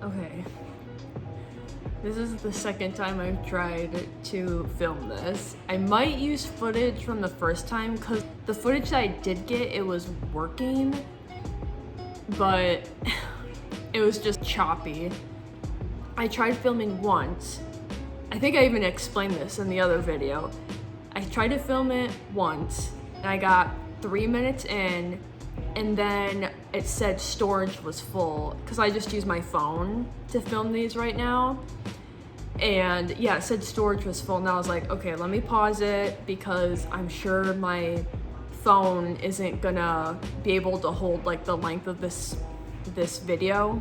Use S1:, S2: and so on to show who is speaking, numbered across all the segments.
S1: Okay. This is the second time I've tried to film this. I might use footage from the first time because the footage that I did get, it was working, but it was just choppy. I tried filming once. I think I even explained this in the other video. I tried to film it once and I got 3 minutes in and then it said storage was full because I just use my phone to film these right now. And yeah, it said storage was full and I was like, okay, let me pause it because I'm sure my phone isn't gonna be able to hold like the length of this video.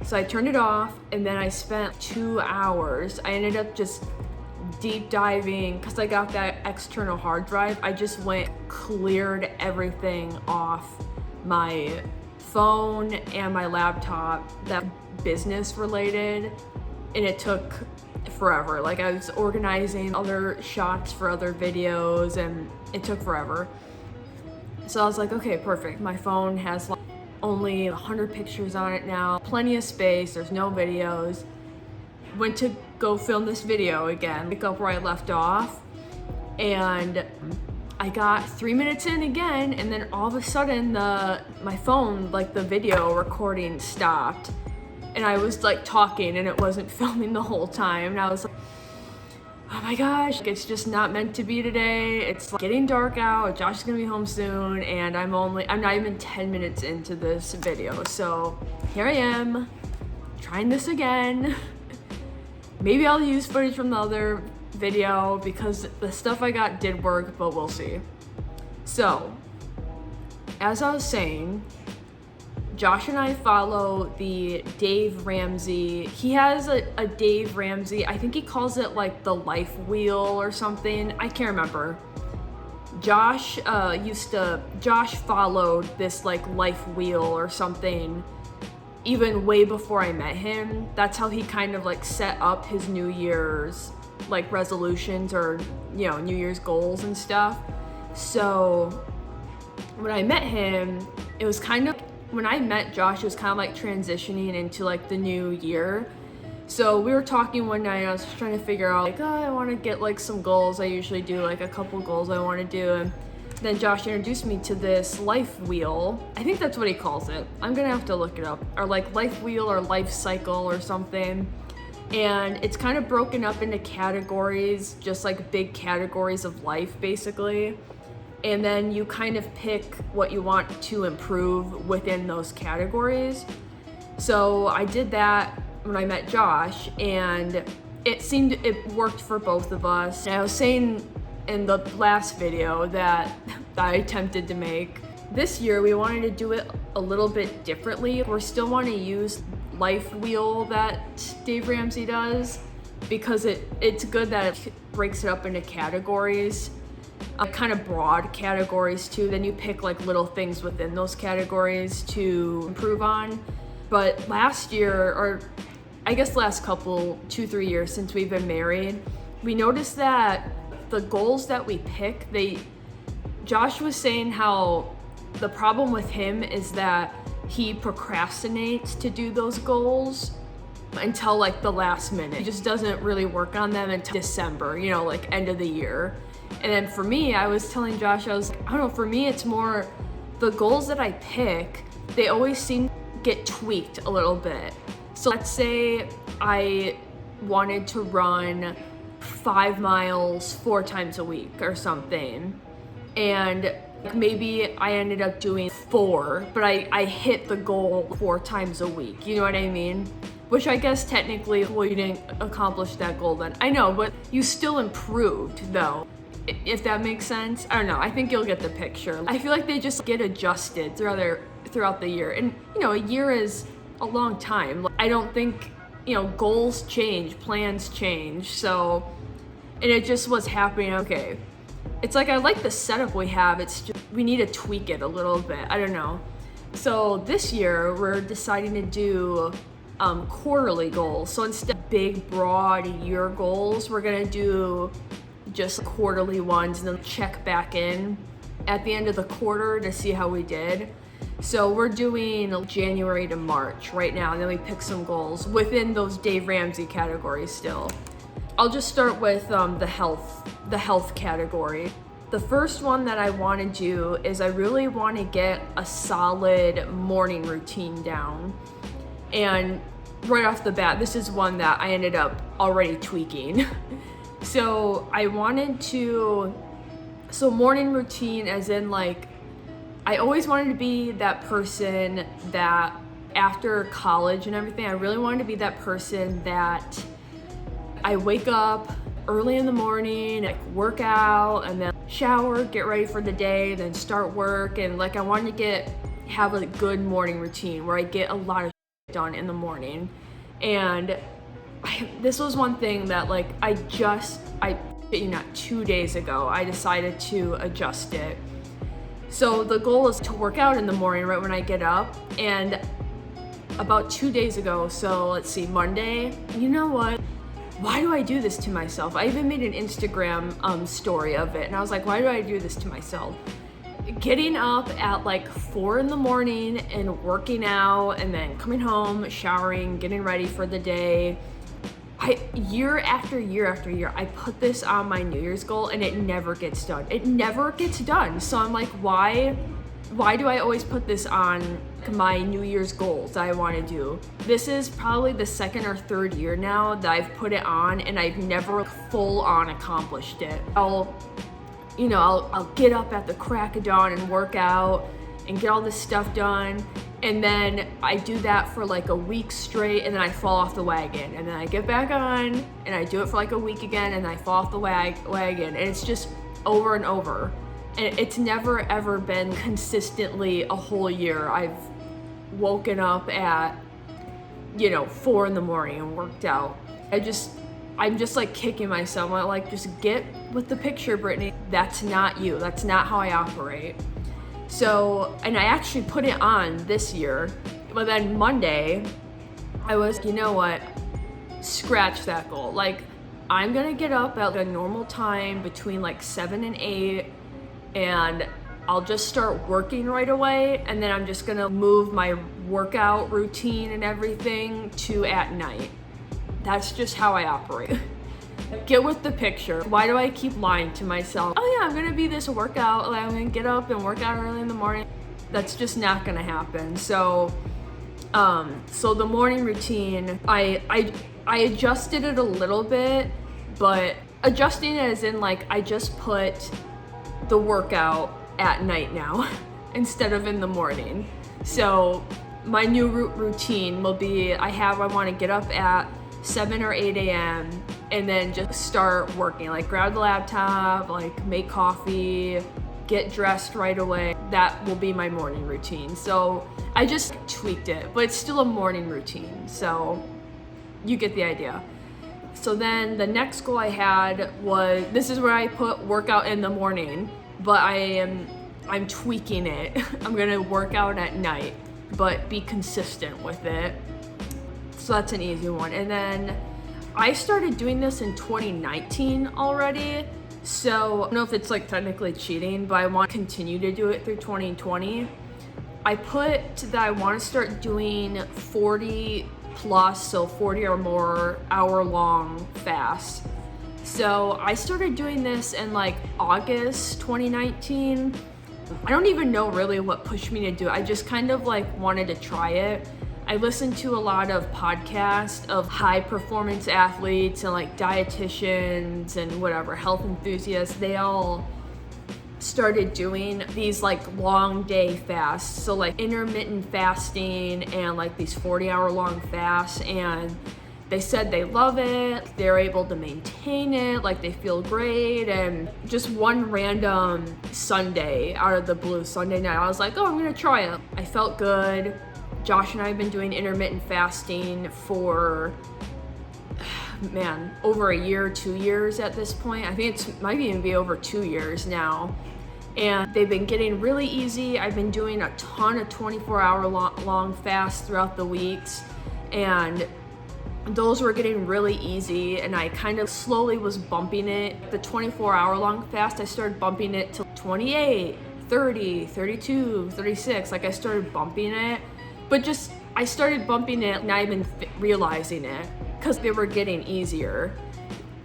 S1: So I turned it off and then I spent 2 hours. I ended up just deep diving because I got that external hard drive. I just cleared everything off my phone and my laptop that business related, and it took forever. Like I was organizing other shots for other videos and it took forever. So I was like, okay, perfect. My phone has like only 100 pictures on it now, plenty of space, there's no videos. Went to go film this video again, pick up where I left off, and I got 3 minutes in again, and then all of a sudden my phone, like the video recording stopped, and I was like talking and it wasn't filming the whole time, and I was like, oh my gosh, it's just not meant to be today. It's like getting dark out, Josh is gonna be home soon, and I'm not even 10 minutes into this video, so here I am, trying this again. Maybe I'll use footage from the other video because the stuff I got did work, but we'll see. So, as I was saying, Josh and I follow the Dave Ramsey. He has a Dave Ramsey, I think he calls it like the life wheel or something. I can't remember. Josh followed this like life wheel or something even way before I met him. That's how he kind of like set up his New Year's like resolutions or, you know, New Year's goals and stuff. So when I met him, it was kind of, when I met Josh, it was kind of like transitioning into like the new year. So we were talking one night, I was just trying to figure out like, oh, I want to get like some goals. I usually do like a couple goals I want to do. And then Josh introduced me to this life wheel. I think that's what he calls it. I'm gonna have to look it up. Or like life wheel or life cycle or something. And it's kind of broken up into categories, just like big categories of life basically. And then you kind of pick what you want to improve within those categories. So I did that when I met Josh, and it worked for both of us. And I was saying in the last video that I attempted to make, this year we wanted to do it a little bit differently. We still want to use life wheel that Dave Ramsey does because it's good that it breaks it up into categories. Kind of broad categories too. Then you pick like little things within those categories to improve on. But last year, or I guess last 2-3 years since we've been married, we noticed that the goals that we pick, Josh was saying how the problem with him is that he procrastinates to do those goals until like the last minute. He just doesn't really work on them until December, you know, like end of the year. And then for me, I was telling Josh, I was like, I don't know, for me, it's more the goals that I pick, they always seem to get tweaked a little bit. So let's say I wanted to run 5 miles 4 times a week or something. And maybe I ended up doing 4, but I hit the goal 4 times a week. You know what I mean? Which I guess technically, well, you didn't accomplish that goal then. I know, but you still improved though. If that makes sense. I don't know, I think you'll get the picture. I feel like they just get adjusted throughout the year. And you know, a year is a long time. I don't think, you know, goals change, plans change. So, and it just was happening, okay. It's like, I like the setup we have, it's just, we need to tweak it a little bit, I don't know. So this year, we're deciding to do quarterly goals. So instead of big, broad year goals, we're gonna do just quarterly ones and then check back in at the end of the quarter to see how we did. So we're doing January to March right now, and then we pick some goals within those Dave Ramsey categories still. I'll just start with the health category. The first one that I want to do is I really want to get a solid morning routine down. And right off the bat, this is one that I ended up already tweaking. So morning routine as in like, I always wanted to be that person that after college and everything, I really wanted to be that person that I wake up early in the morning, like work out and then shower, get ready for the day, then start work. And like I wanted to have a good morning routine where I get a lot of done in the morning. And this was one thing that like I 2 days ago, I decided to adjust it. So the goal is to work out in the morning right when I get up. And about 2 days ago, so let's see, Monday, you know what? Why do I do this to myself? I even made an Instagram story of it. And I was like, why do I do this to myself? Getting up at like 4 in the morning and working out and then coming home, showering, getting ready for the day. Year after year after year, I put this on my New Year's goal and it never gets done. It never gets done. So I'm like, why do I always put this on my New Year's goals that I want to do? This is probably the second or third year now that I've put it on and I've never full on accomplished it. I'll get up at the crack of dawn and work out and get all this stuff done. And then I do that for like a week straight and then I fall off the wagon. And then I get back on and I do it for like a week again and I fall off the wagon. And it's just over and over. And it's never ever been consistently a whole year. I've woken up at, 4 in the morning and worked out. I'm just like kicking myself. I'm like, just get with the picture, Brittany. That's not you. That's not how I operate. So, and I actually put it on this year, but then Monday, I was, you know what, scratch that goal. Like, I'm gonna get up at a normal time between like 7 and 8, and I'll just start working right away, and then I'm just gonna move my workout routine and everything to at night. That's just how I operate. Get with the picture. Why do I keep lying to myself? Oh yeah, I'm gonna be this workout, like I'm gonna get up and work out early in the morning. That's just not gonna happen. So the morning routine, I adjusted it a little bit, but adjusting it as in like I just put the workout at night now instead of in the morning. So my new routine will be, I want to get up at 7 or 8 a.m. and then just start working, like grab the laptop, like make coffee, get dressed right away. That will be my morning routine. So I just tweaked it, but it's still a morning routine. So you get the idea. So then the next goal I had was, this is where I put workout in the morning, but I'm tweaking it. I'm gonna work out at night, but be consistent with it. So that's an easy one. And then I started doing this in 2019 already. So I don't know if it's like technically cheating, but I want to continue to do it through 2020. I put that I want to start doing 40 plus, so 40 or more hour long fasts. So I started doing this in like August 2019. I don't even know really what pushed me to do it. I just kind of like wanted to try it. I listened to a lot of podcasts of high performance athletes and like dietitians and whatever, health enthusiasts. They all started doing these like long day fasts. So like intermittent fasting and like these 40-hour long fasts. And they said they love it, they're able to maintain it, like they feel great. And just one random Sunday out of the blue, Sunday night, I was like, oh, I'm gonna try it. I felt good. Josh and I have been doing intermittent fasting for, over a year, 2 years at this point. I think it might even be over 2 years now. And they've been getting really easy. I've been doing a ton of 24-hour long fasts throughout the weeks. And those were getting really easy, and I kind of slowly was bumping it. The 24-hour long fast, I started bumping it to 28, 30, 32, 36. Like I started bumping it, but just I started bumping it not even realizing it because they were getting easier.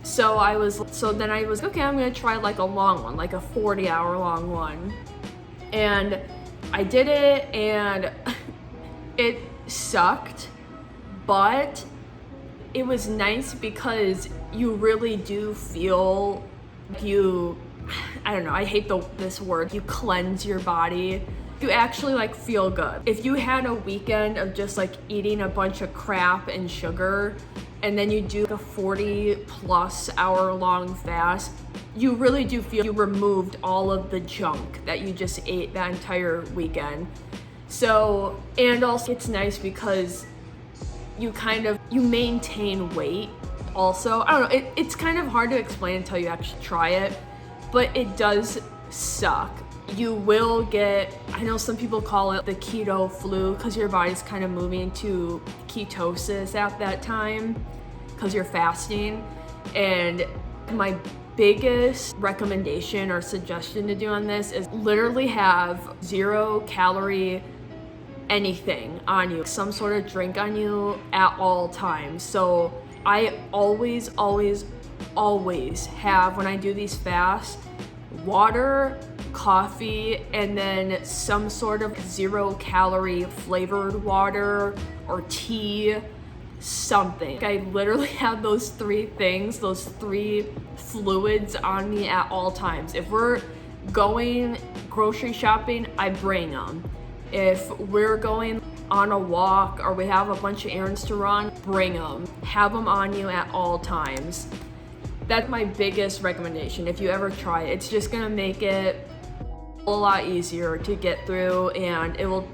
S1: So then I was okay, I'm gonna try like a long one, like a 40-hour long one. And I did it and it sucked, but it was nice because you really do feel I don't know, I hate this word, you cleanse your body. You actually like feel good. If you had a weekend of just like eating a bunch of crap and sugar, and then you do a 40+ hour long fast, you really do feel you removed all of the junk that you just ate that entire weekend. So, and also it's nice because you maintain weight also. I don't know, it's kind of hard to explain until you actually try it, but it does suck. You will get, I know some people call it the keto flu because your body's kind of moving into ketosis at that time because you're fasting. And my biggest recommendation or suggestion to do on this is literally have 0 calorie anything on you, some sort of drink on you at all times. So I always have, when I do these fasts, water, coffee, and then some sort of 0 calorie flavored water or tea, something. I literally have those 3 things, those 3 fluids on me at all times. If we're going grocery shopping, I bring them. If we're going on a walk or we have a bunch of errands to run, bring them. Have them on you at all times. That's my biggest recommendation if you ever try it. It's just gonna make it a lot easier to get through, and it will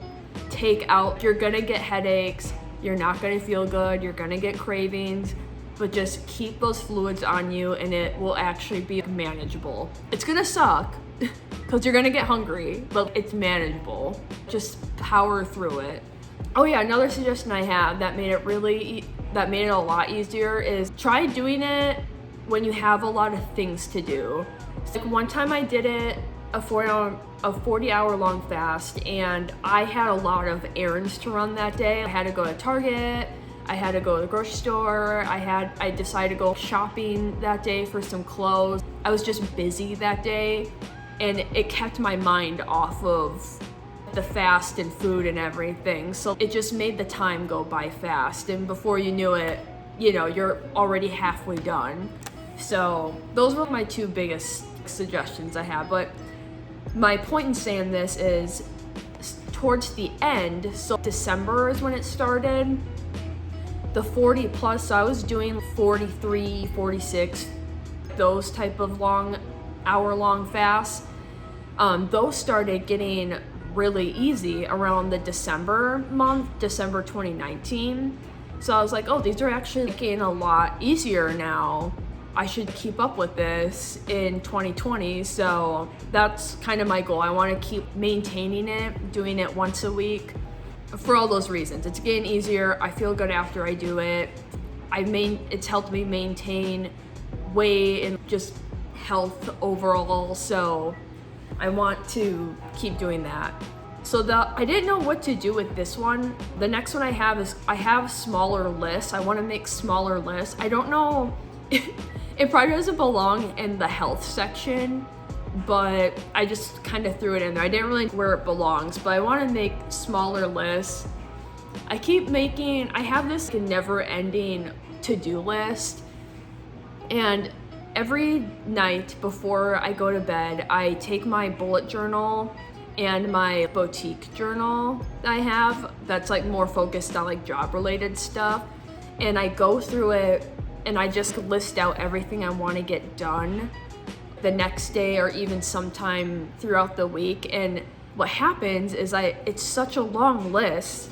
S1: take out, you're gonna get headaches, you're not gonna feel good, you're gonna get cravings, but just keep those fluids on you and it will actually be manageable. It's gonna suck because you're gonna get hungry, but it's manageable. Just power through it. Oh yeah, another suggestion I have that made it a lot easier is try doing it when you have a lot of things to do. So like one time I did it a 40-hour long fast, and I had a lot of errands to run that day. I had to go to Target, I had to go to the grocery store, I decided to go shopping that day for some clothes. I was just busy that day, and it kept my mind off of the fast and food and everything. So it just made the time go by fast, and before you knew it, you're already halfway done. So those were my 2 biggest suggestions I have. But my point in saying this is towards the end, so December is when it started, the 40+, so I was doing 43, 46, those type of hour-long fasts. Those started getting really easy around the December 2019. So I was like, oh, these are actually getting a lot easier now. I should keep up with this in 2020. So that's kind of my goal. I want to keep maintaining it, doing it once a week for all those reasons. It's getting easier. I feel good after I do it. It's helped me maintain weight and just health overall. So I want to keep doing that. So I didn't know what to do with this one. The next one I have smaller lists. I want to make smaller lists. I don't know. It probably doesn't belong in the health section, but I just kind of threw it in there. I didn't really know where it belongs, but I want to make smaller lists. I have this never-ending to-do list, and every night before I go to bed, I take my bullet journal and my boutique journal that I have that's like more focused on like job-related stuff, and I go through it and I just list out everything I want to get done the next day or even sometime throughout the week. And what happens is it's such a long list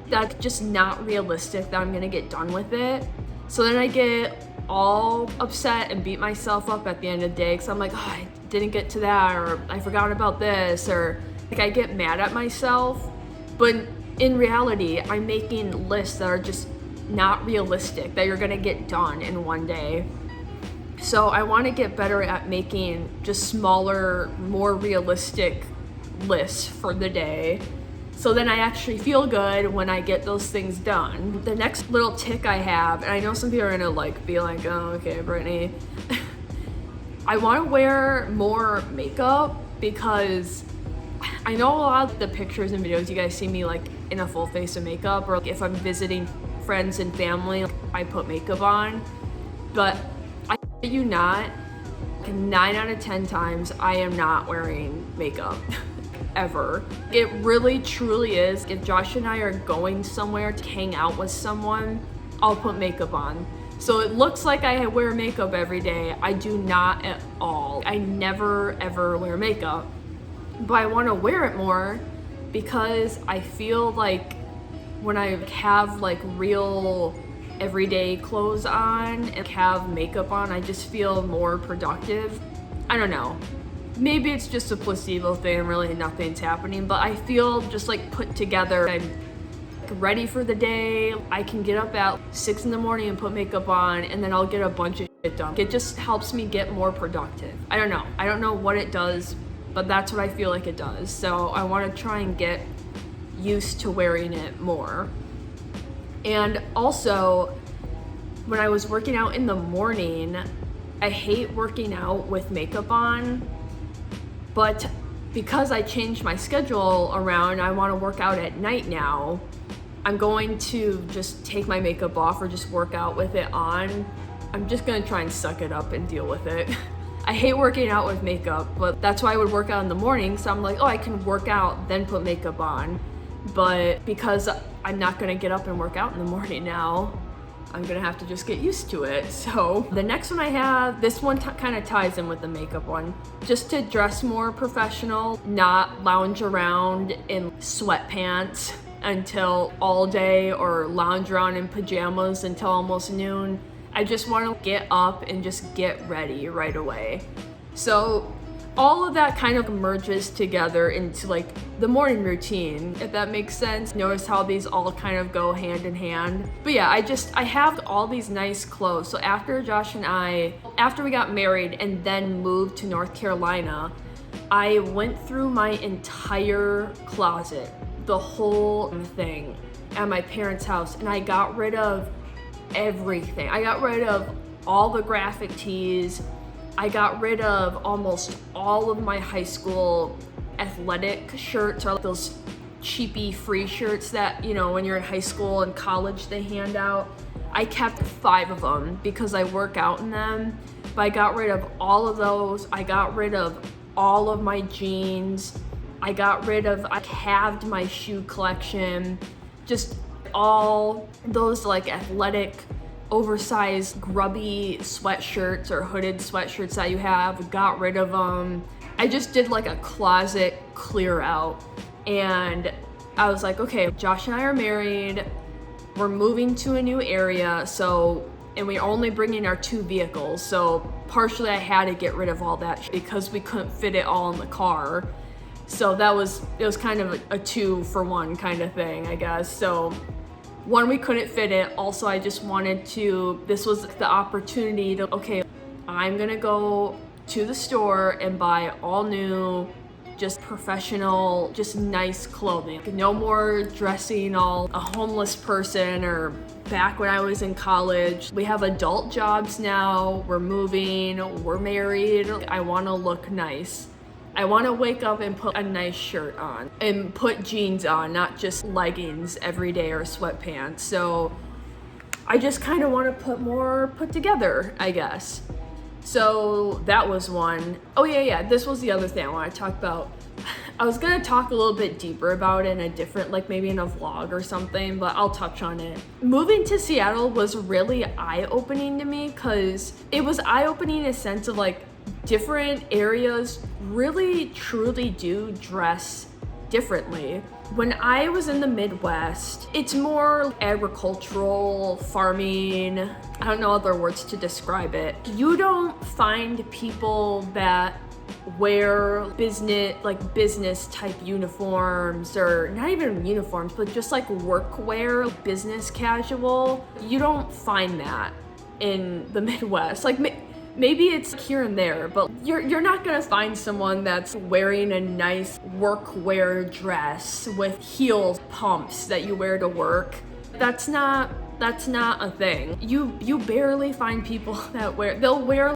S1: that's just not realistic that I'm gonna get done with it. So then I get all upset and beat myself up at the end of the day because I'm like, oh, I didn't get to that, or I forgot about this, or like I get mad at myself. But in reality, I'm making lists that are just not realistic, that you're gonna get done in one day. So I want to get better at making just smaller, more realistic lists for the day. So then I actually feel good when I get those things done. The next little tick I have, and I know some people are gonna like be like, oh, okay, Brittany. I wanna wear more makeup because I know a lot of the pictures and videos you guys see me like in a full face of makeup, or if I'm visiting friends and family, I put makeup on. But I kid you not, 9 out of 10 times I am not wearing makeup. Ever. It really truly is. If Josh and I are going somewhere to hang out with someone, I'll put makeup on. So it looks like I wear makeup every day. I do not at all. I never ever wear makeup. But I want to wear it more because I feel like when I have like real everyday clothes on and have makeup on, I just feel more productive. I don't know. Maybe it's just a placebo thing and really nothing's happening, but I feel just like put together. I'm ready for the day. I can get up at 6 in the morning and put makeup on, and then I'll get a bunch of shit done. It just helps me get more productive. I don't know what it does, but that's what I feel like it does. So I want to try and get used to wearing it more. And also, when I was working out in the morning, I hate working out with makeup on. But because I changed my schedule around, I want to work out at night now. I'm going to just take my makeup off or just work out with it on. I'm just going to try and suck it up and deal with it. I hate working out with makeup, but that's why I would work out in the morning. So I'm like, oh, I can work out, then put makeup on. But because I'm not going to get up and work out in the morning now, I'm gonna have to just get used to it. So the next one I have, this one kind of ties in with the makeup one. Just to dress more professional, not lounge around in sweatpants until all day or lounge around in pajamas until almost noon. I just want to get up and just get ready right away. So all of that kind of merges together into like the morning routine, if that makes sense. Notice how these all kind of go hand in hand. But yeah, I have all these nice clothes. So after we got married and then moved to North Carolina, I went through my entire closet, the whole thing at my parents' house, and I got rid of everything. I got rid of all the graphic tees. I got rid of almost all of my high school athletic shirts, or those cheapy free shirts that, you know, when you're in high school and college they hand out. I kept 5 of them because I work out in them, but I got rid of all of those. I got rid of all of my jeans. I halved my shoe collection. Just all those like athletic, oversized, grubby sweatshirts or hooded sweatshirts that you have, got rid of them. I just did like a closet clear out, and I was like, okay, Josh and I are married, we're moving to a new area, and we're only bringing our 2 vehicles, so partially I had to get rid of all that because we couldn't fit it all in the car. So it was kind of a 2-for-1 kind of thing, I guess. So one, we couldn't fit it. Also, I just wanted to, this was the opportunity to, okay, I'm gonna go to the store and buy all new, just professional, just nice clothing. No more dressing all a homeless person or back when I was in college. We have adult jobs now, we're moving, we're married. I wanna look nice. I want to wake up and put a nice shirt on and put jeans on, not just leggings every day or sweatpants. So I just kind of want to put together, I guess. So that was one. Oh yeah, this was the other thing I want to talk about. I was going to talk a little bit deeper about it in a different, like maybe in a vlog or something, but I'll touch on it. Moving to Seattle was really eye-opening to me because it was eye-opening in a sense of like, different areas really truly do dress differently. When I was in the Midwest, it's more agricultural, farming, I don't know other words to describe it. You don't find people that wear business type uniforms, or not even uniforms, but just like workwear, business casual. You don't find that in the Midwest. Like Maybe it's here and there, but you're not gonna find someone that's wearing a nice workwear dress with heel pumps that you wear to work. That's not a thing. You barely find people that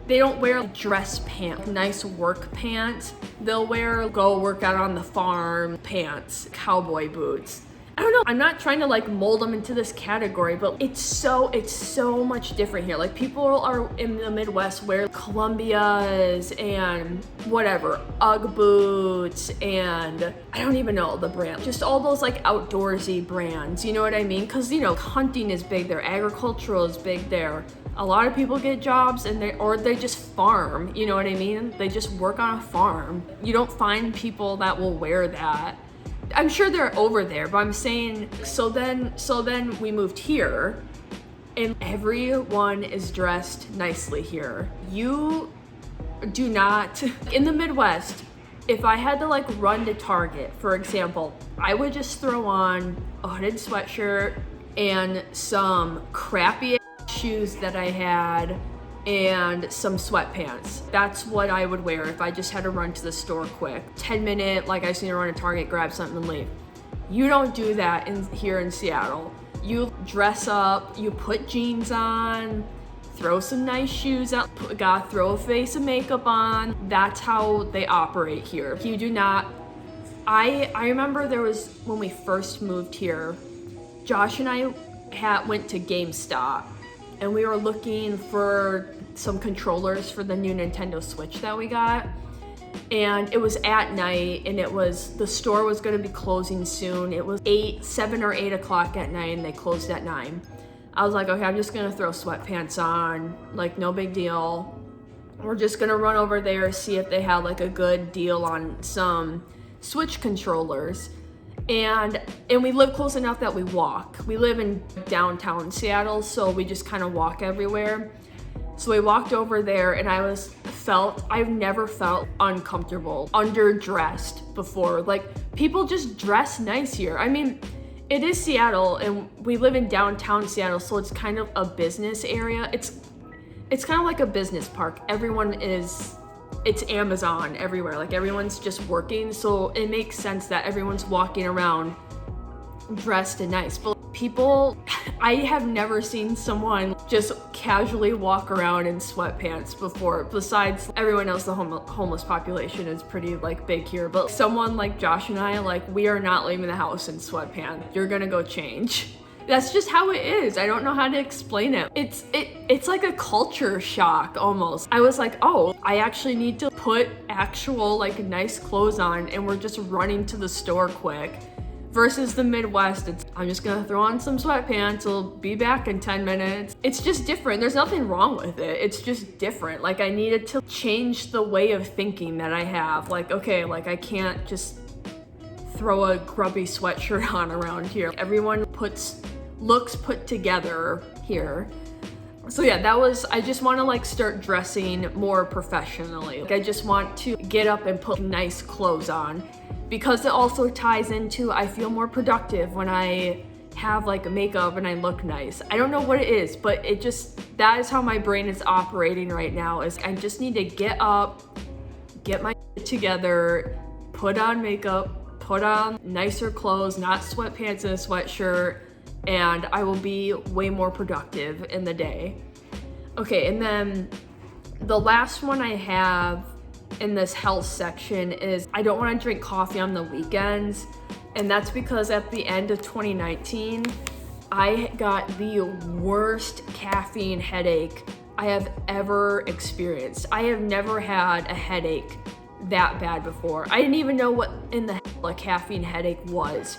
S1: they don't wear dress pants, nice work pants. They'll wear go work out on the farm pants, cowboy boots. I don't know, I'm not trying to like mold them into this category, but it's so much different here. Like people are in the Midwest wear Columbias and whatever, Ugg boots, and I don't even know the brand. Just all those like outdoorsy brands, you know what I mean? Cause you know, hunting is big there, agricultural is big there. A lot of people get jobs and they just farm, you know what I mean? They just work on a farm. You don't find people that will wear that. I'm sure they're over there, but I'm saying, so then we moved here and everyone is dressed nicely here. You do not, in the Midwest, if I had to like run to Target, for example, I would just throw on a hooded sweatshirt and some crappy shoes that I had and some sweatpants. That's what I would wear if I just had to run to the store quick. 10-minute, like I just need to run to Target, grab something and leave. You don't do that here in Seattle. You dress up, you put jeans on, throw some nice shoes out, gotta throw a face of makeup on. That's how they operate here. You do not, I remember there was, when we first moved here, Josh and I went to GameStop and we were looking for some controllers for the new Nintendo Switch that we got. And it was at night and the store was gonna be closing soon. It was 7 or 8 o'clock at night and they closed at 9. I was like, okay, I'm just gonna throw sweatpants on, like no big deal. We're just gonna run over there, see if they had like a good deal on some Switch controllers. And we live close enough that we walk. We live in downtown Seattle, so we just kind of walk everywhere. So we walked over there and I've never felt uncomfortable, underdressed before. Like people just dress nice here. I mean, it is Seattle and we live in downtown Seattle, so it's kind of a business area. It's kind of like a business park. It's Amazon everywhere. Like everyone's just working. So it makes sense that everyone's walking around dressed and nice. But people, I have never seen someone just casually walk around in sweatpants before. Besides everyone else, the homeless population is pretty like big here. But someone like Josh and I, like we are not leaving the house in sweatpants. You're gonna go change. That's just how it is. I don't know how to explain it. It's like a culture shock almost. I was like, oh, I actually need to put actual like nice clothes on and we're just running to the store quick. Versus the Midwest, I'm just gonna throw on some sweatpants, I'll be back in 10 minutes. It's just different. There's nothing wrong with it. It's just different. Like I needed to change the way of thinking that I have. Like, okay, like I can't just throw a grubby sweatshirt on around here. Everyone looks put together here. So yeah, I just want to like start dressing more professionally. Like I just want to get up and put nice clothes on because it also ties into I feel more productive when I have like makeup and I look nice. I don't know what it is, but that is how my brain is operating right now. Is I just need to get up, get my shit together, put on makeup, put on nicer clothes, not sweatpants and a sweatshirt, and I will be way more productive in the day. Okay, and then the last one I have in this health section is I don't want to drink coffee on the weekends. And that's because at the end of 2019, I got the worst caffeine headache I have ever experienced. I have never had a headache that bad before. I didn't even know what in the hell a caffeine headache was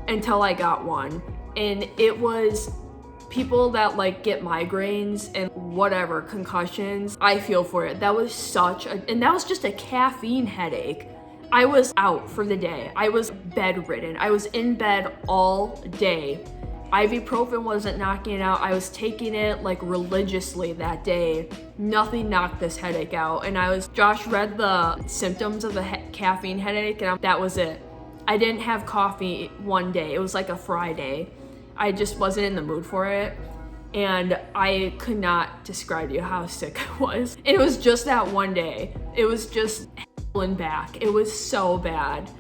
S1: until I got one. And it was people that like get migraines and whatever, concussions. I feel for it. That was and that was just a caffeine headache. I was out for the day. I was bedridden. I was in bed all day. Ibuprofen wasn't knocking it out. I was taking it like religiously that day. Nothing knocked this headache out. And Josh read the symptoms of the caffeine headache and that was it. I didn't have coffee one day. It was like a Friday. I just wasn't in the mood for it. and I could not describe to you how sick I was. And it was just that one day. It was just hell and back. It was so bad.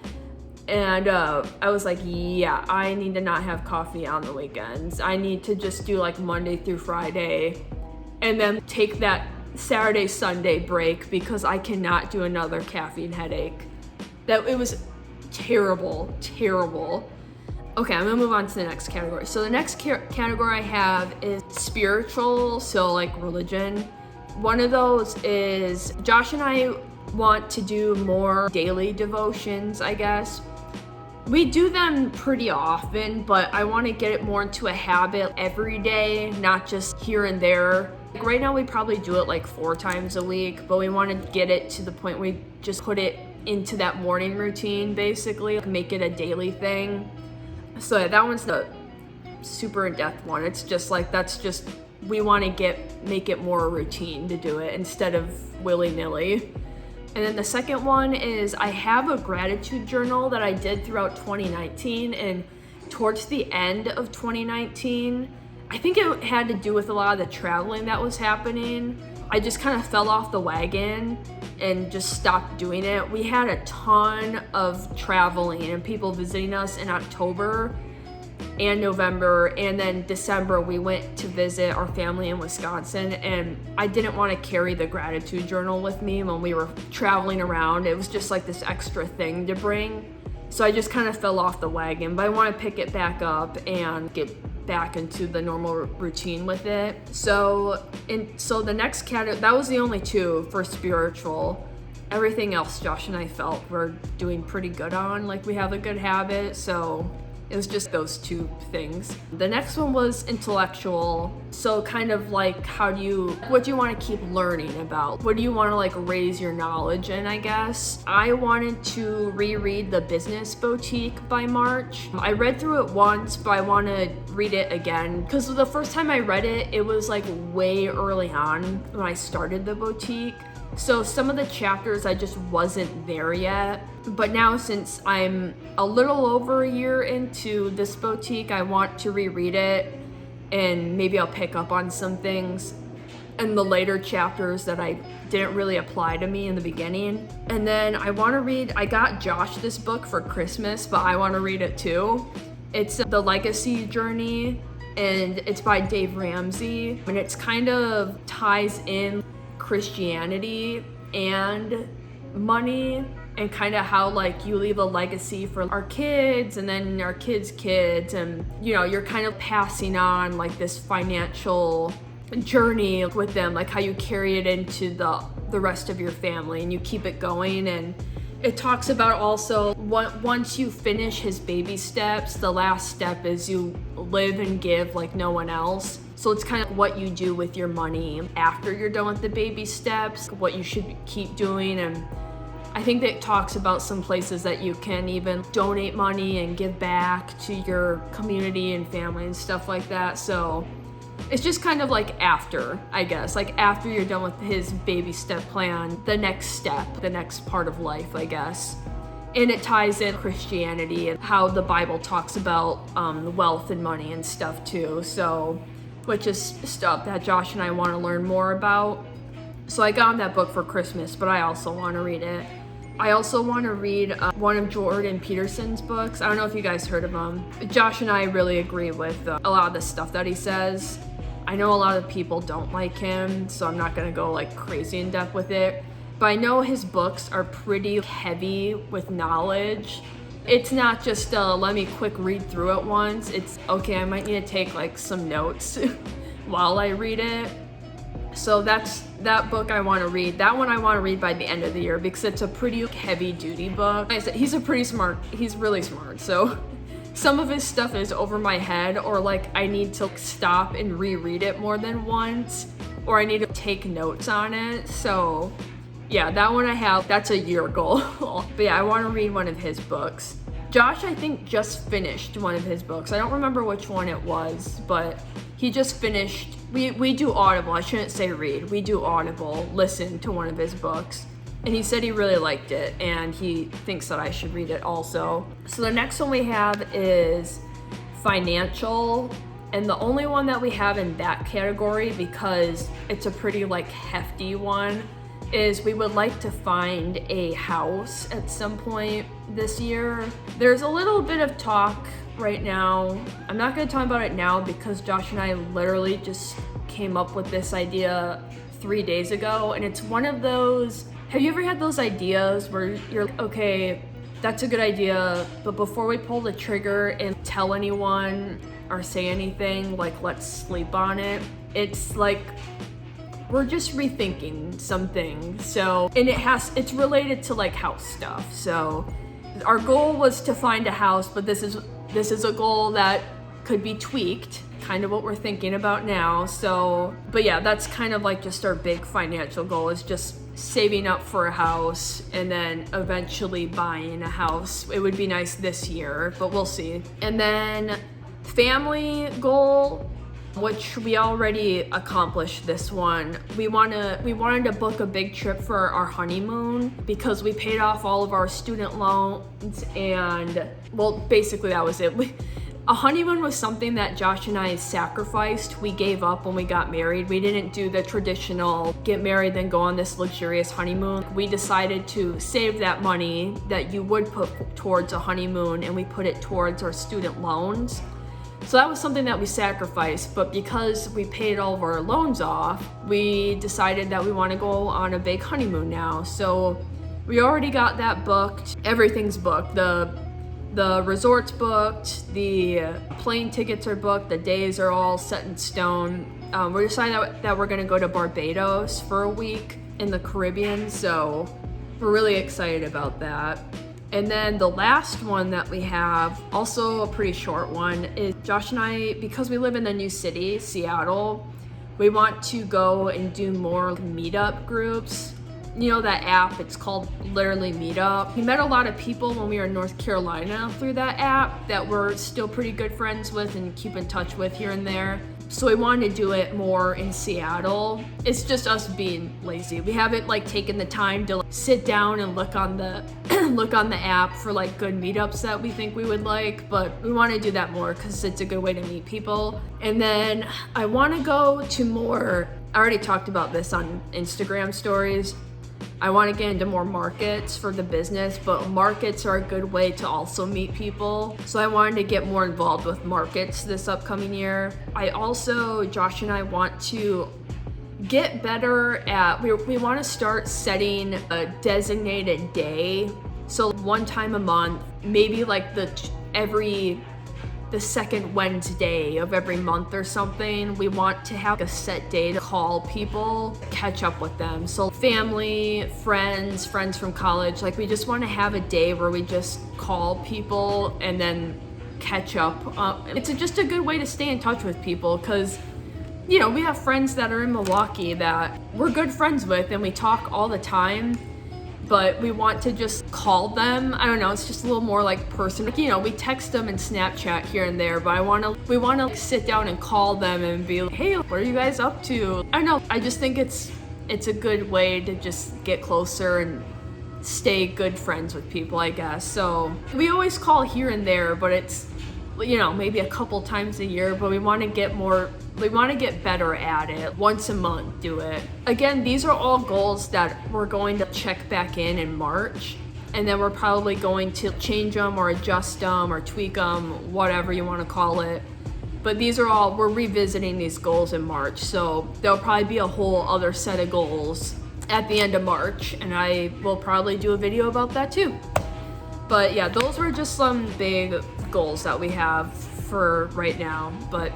S1: And I was like, yeah, I need to not have coffee on the weekends. I need to just do like Monday through Friday and then take that Saturday, Sunday break because I cannot do another caffeine headache. It was terrible, terrible. Okay, I'm gonna move on to the next category. So the next category I have is spiritual, so like religion. One of those is Josh and I want to do more daily devotions, I guess. We do them pretty often, but I want to get it more into a habit every day, not just here and there. Like right now we probably do it like 4 times a week, but we want to get it to the point where we just put it into that morning routine, basically, make it a daily thing. So that one's the super in-depth one. It's just like, we want to make it more a routine to do it instead of willy-nilly. And then the second one is I have a gratitude journal that I did throughout 2019, and towards the end of 2019, I think it had to do with a lot of the traveling that was happening. I just kind of fell off the wagon and just stopped doing it. We had a ton of traveling and people visiting us in October and November, and then December we went to visit our family in Wisconsin, and I didn't want to carry the gratitude journal with me when we were traveling around. It was just like this extra thing to bring. So I just kind of fell off the wagon, but I want to pick it back up and get back into the normal routine with it. So the next category, that was the only 2 for spiritual. Everything else Josh and I felt we're doing pretty good on, like we have a good habit, so it was just those 2 things. The next one was intellectual. So kind of like what do you want to keep learning about? What do you want to like raise your knowledge in, I guess? I wanted to reread The Business Boutique by March. I read through it once, but I want to read it again because the first time I read it, it was like way early on when I started the boutique. So some of the chapters I just wasn't there yet. But now since I'm a little over a year into this boutique, I want to reread it and maybe I'll pick up on some things in the later chapters that I didn't really apply to me in the beginning. And then I got Josh this book for Christmas, but I want to read it too. It's The Legacy Journey, and it's by Dave Ramsey, and it's kind of ties in Christianity and money and kind of how like you leave a legacy for our kids and then our kids' kids, and you're kind of passing on like this financial journey with them, like how you carry it into the rest of your family and you keep it going. And it talks about also once you finish his baby steps, the last step is you live and give like no one else. So it's kind of what you do with your money after you're done with the baby steps, what you should keep doing. And I think that it talks about some places that you can even donate money and give back to your community and family and stuff like that. So it's just kind of like after, I guess, like after you're done with his baby step plan, the next step, the next part of life, I guess. And it ties in Christianity and how the Bible talks about wealth and money and stuff too. So, which is stuff that Josh and I want to learn more about. So I got him that book for Christmas, but I also want to read it. I also want to read one of Jordan Peterson's books. I don't know if you guys heard of him. Josh and I really agree with a lot of the stuff that he says. I know a lot of people don't like him, so I'm not going to go like crazy in depth with it. But I know his books are pretty heavy with knowledge. It's not just let me quick read through it once. It's okay, I might need to take like some notes while I read it. So that book I want to read. That one I want to read by the end of the year because it's a pretty heavy duty book. Like I said, he's really smart. So some of his stuff is over my head, or like I need to stop and reread it more than once, or I need to take notes on it. So yeah, that one I have, that's a year goal. But yeah, I want to read one of his books. Josh, I think, just finished one of his books. I don't remember which one it was, but he just finished. We do Audible. I shouldn't say read. We do Audible, listen to one of his books. And he said he really liked it, and he thinks that I should read it also. So the next one we have is financial. And the only one that we have in that category, because it's a pretty like hefty one, is we would like to find a house at some point this year. There's a little bit of talk right now. I'm not gonna talk about it now because Josh and I literally just came up with this idea 3 days ago, and it's one of those, have you ever had those ideas where you're like, okay, that's a good idea, but before we pull the trigger and tell anyone or say anything, like, let's sleep on it, it's like we're just rethinking something. So, and it's related to like house stuff. So our goal was to find a house, but this is a goal that could be tweaked, kind of what we're thinking about now. So, but yeah, that's kind of like just our big financial goal, is just saving up for a house and then eventually buying a house. It would be nice this year, but we'll see. And then family goal, which we already accomplished this one. We wanted to book a big trip for our honeymoon because we paid off all of our student loans, and well, basically that was it. A honeymoon was something that Josh and I sacrificed. We gave up when we got married. We didn't do the traditional get married then go on this luxurious honeymoon. We decided to save that money that you would put towards a honeymoon, and we put it towards our student loans. So that was something that we sacrificed, but because we paid all of our loans off, we decided that we want to go on a big honeymoon now. So we already got that booked. Everything's booked. The resort's booked, the plane tickets are booked, the days are all set in stone. We're deciding that we're gonna go to Barbados for a week in the Caribbean, so we're really excited about that. And then the last one that we have, also a pretty short one, is Josh and I, because we live in the new city, Seattle, we want to go and do more meetup groups. You know that app, it's called literally Meetup. We met a lot of people when we were in North Carolina through that app that we're still pretty good friends with and keep in touch with here and there. So we wanted to do it more in Seattle. It's just us being lazy. We haven't like taken the time to sit down and look on the look on the app for like good meetups that we think we would like, but we want to do that more because it's a good way to meet people. And then I want to go to more, I already talked about this on Instagram stories, I want to get into more markets for the business, but markets are a good way to also meet people. So I wanted to get more involved with markets this upcoming year. I also, Josh and I want to get better at, we want to start setting a designated day. So one time a month, maybe like the second Wednesday of every month or something, we want to have a set day to call people, catch up with them. So family, friends from college, like we just want to have a day where we just call people and then catch up. It's just a good way to stay in touch with people because, you know, we have friends that are in Milwaukee that we're good friends with and we talk all the time, but we want to just call them. I don't know, it's just a little more like personal. You know, we text them and Snapchat here and there, but we want to sit down and call them and be like, hey, what are you guys up to? I don't know, I just think it's a good way to just get closer and stay good friends with people, I guess. So we always call here and there, but it's, you know, maybe a couple times a year, but we want to get better at it. Once a month, do it. Again, these are all goals that we're going to check back in March, and then we're probably going to change them or adjust them or tweak them, whatever you want to call it. But these are all, we're revisiting these goals in March, so there'll probably be a whole other set of goals at the end of March, and I will probably do a video about that too. But yeah, those were just some big goals that we have for right now, but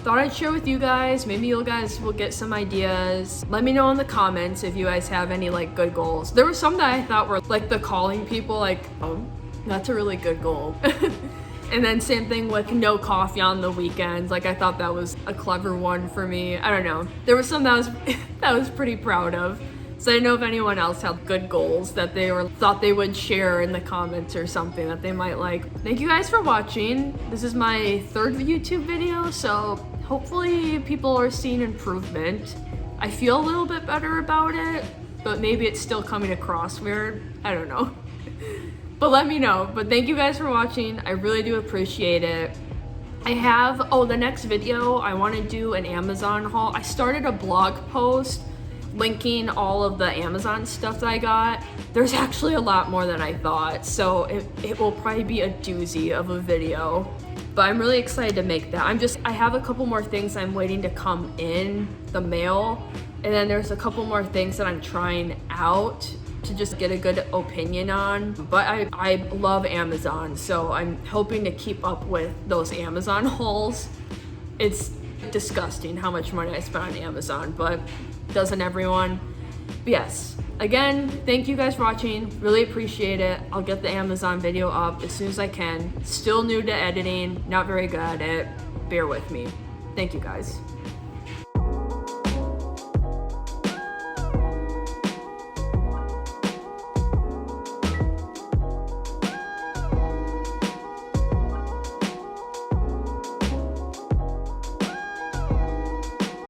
S1: thought I'd share with you guys. Maybe you guys will get some ideas. Let me know in the comments if you guys have any like good goals. There were some that I thought were like the calling people, like, oh, that's a really good goal. And then same thing with no coffee on the weekends. Like I thought that was a clever one for me. I don't know. There was some that I was pretty proud of. So I didn't know if anyone else had good goals that they thought they would share in the comments or something that they might like. Thank you guys for watching. This is my third YouTube video, so hopefully people are seeing improvement. I feel a little bit better about it, but maybe it's still coming across weird. I don't know. But let me know. But thank you guys for watching. I really do appreciate it. I have, oh, the next video, I want to do an Amazon haul. I started a blog post linking all of the Amazon stuff that I got. There's actually a lot more than I thought, so it will probably be a doozy of a video. But I'm really excited to make that. I have a couple more things I'm waiting to come in the mail, and then there's a couple more things that I'm trying out to just get a good opinion on. But I love Amazon, so I'm hoping to keep up with those Amazon hauls. It's disgusting how much money I spent on Amazon, but doesn't everyone? But yes, again, thank you guys for watching. Really appreciate it. I'll get the Amazon video up as soon as I can. Still new to editing, not very good at it. Bear with me. Thank you guys.